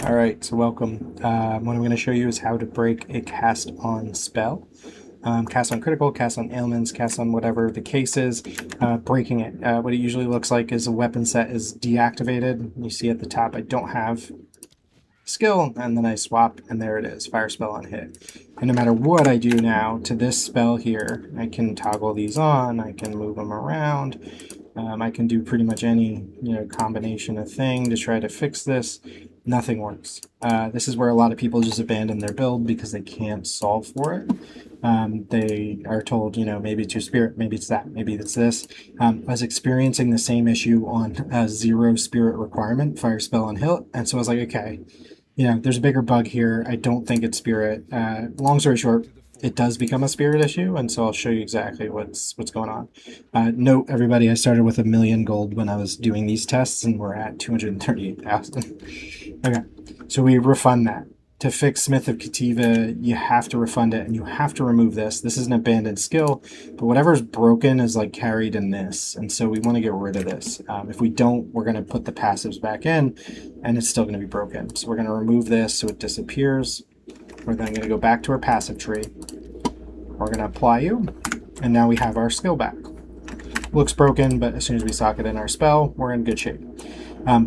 All right, so welcome. What I'm going to show you is how to break a cast on spell. Cast on critical, cast on ailments, cast on whatever the case is, breaking it. What it usually looks like is a weapon set is deactivated. You see at the top I don't have skill, and then I swap, and there it is, fire spell on hit. And no matter what I do now to this spell here, I can toggle these on, I can move them around, I can do pretty much any combination of thing to try to fix this. Nothing works. This is where a lot of people just abandon their build because they can't solve for it. They are told, maybe it's your spirit, maybe it's that, maybe it's this. I was experiencing the same issue on a 0 spirit requirement, fire spell on hit, and so I was like, okay, there's a bigger bug here. I don't think it's spirit. Long story short, it does become a spirit issue, and so I'll show you exactly what's going on. Note, everybody, I started with 1,000,000 gold when I was doing these tests, and we're at 238,000. Okay, so we refund that. To fix Smith of Kitiva, you have to refund it, and you have to remove this. This is an abandoned skill, but whatever's broken is like carried in this, and so we want to get rid of this. If we don't, we're going to put the passives back in, and it's still going to be broken. So we're going to remove this so it disappears. We're then going to go back to our passive tree. We're going to apply you, and now we have our skill back. Looks broken, but as soon as we socket in our spell, we're in good shape.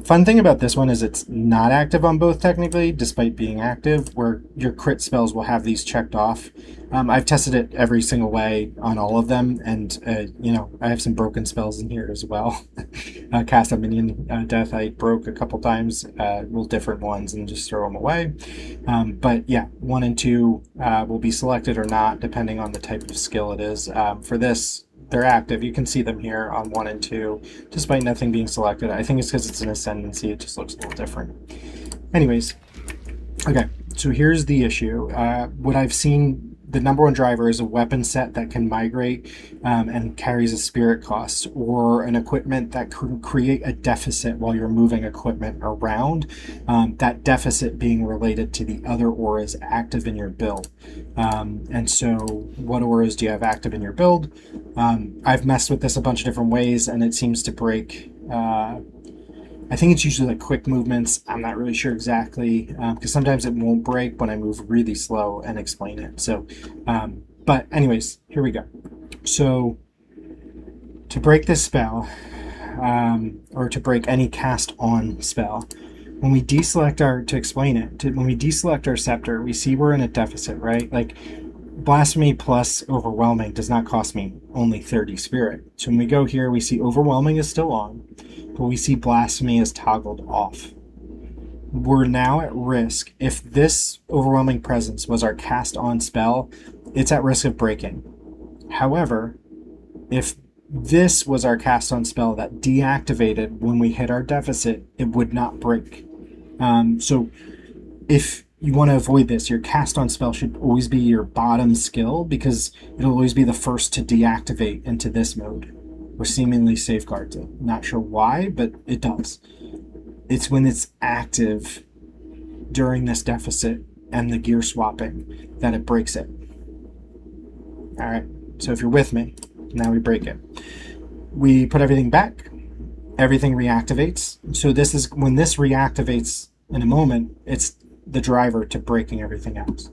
Fun thing about this one is it's not active on both technically, despite being active, where your crit spells will have these checked off. I've tested it every single way on all of them, and I have some broken spells in here as well. Cast on minion death I broke a couple times, well, different ones, and just throw them away. But yeah, 1 and 2 will be selected or not, depending on the type of skill it is. For this, they're active. You can see them here on 1 and 2, despite nothing being selected. I think it's because it's an ascendancy. It just looks a little different. Anyways, okay, so here's the issue. What I've seen, the number one driver is a weapon set that can migrate and carries a spirit cost, or an equipment that could create a deficit while you're moving equipment around, that deficit being related to the other auras active in your build. And so what auras do you have active in your build? I've messed with this a bunch of different ways, and it seems to break. I think it's usually like quick movements. I'm not really sure exactly, because sometimes it won't break when I move really slow and explain it. So, but anyways, here we go. So to break this spell, or to break any cast on spell, when we deselect when we deselect our scepter, we see we're in a deficit, right? Like Blasphemy plus Overwhelming does not cost me only 30 spirit. So when we go here, we see Overwhelming is still on, but we see Blasphemy is toggled off. We're now at risk. If this Overwhelming Presence was our cast on spell, it's at risk of breaking. However, if this was our cast on spell that deactivated when we hit our deficit, it would not break. So if you want to avoid this, your cast on spell should always be your bottom skill, because it'll always be the first to deactivate into this mode, or seemingly safeguards it. Not sure why, but it does. It's when it's active during this deficit and the gear swapping that it breaks it. All right, so if you're with me, now we break it. We put everything back, everything reactivates. So this is when this reactivates in a moment, it's the driver to breaking everything else.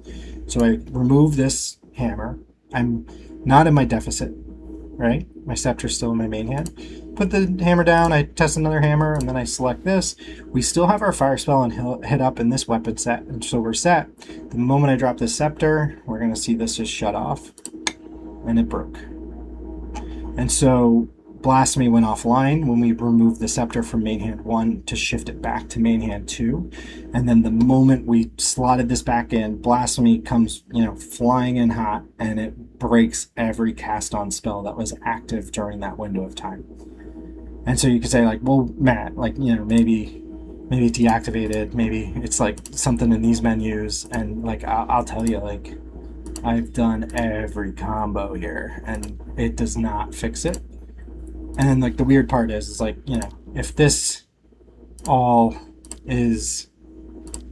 So I remove this hammer. I'm not in my deficit, right? My scepter's still in my main hand. Put the hammer down, I test another hammer, and then I select this. We still have our fire spell and hit up in this weapon set, and so we're set. The moment I drop this scepter, we're going to see this just shut off, and it broke. And so Blasphemy went offline when we removed the scepter from main hand 1 to shift it back to main hand 2. And then the moment we slotted this back in, Blasphemy comes, flying in hot, and it breaks every cast on spell that was active during that window of time. And so you could say, like, well, Matt, like, maybe it deactivated, maybe it's like something in these menus. And like, I'll tell you, like, I've done every combo here, and it does not fix it. And then, like, the weird part is like, if this all is,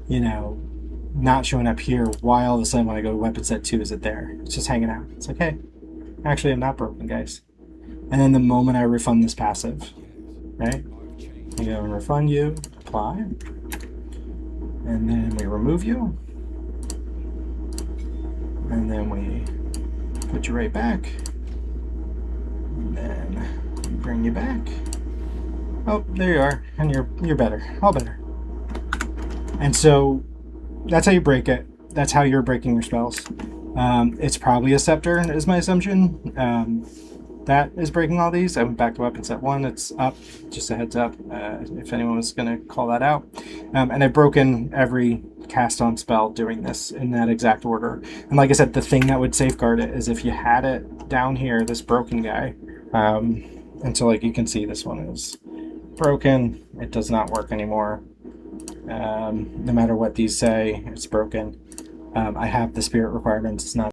not showing up here, why all of a sudden when I go to weapon set 2 is it there? It's just hanging out. It's like, hey, actually I'm not broken, guys. And then the moment I refund this passive, right? I go and refund you, apply, And then we remove you. And then we put you right back. And then bring you back. Oh, there you are. And you're better. All better. And so that's how you break it. That's how you're breaking your spells. It's probably a scepter, is my assumption. That is breaking all these. I went back to weapon set 1. It's up. Just a heads up if anyone was going to call that out. And I've broken every cast on spell doing this in that exact order. And like I said, the thing that would safeguard it is if you had it down here, this broken guy. And so like you can see this one is broken. It does not work anymore. No matter what these say, it's broken. I have the spirit requirements. It's not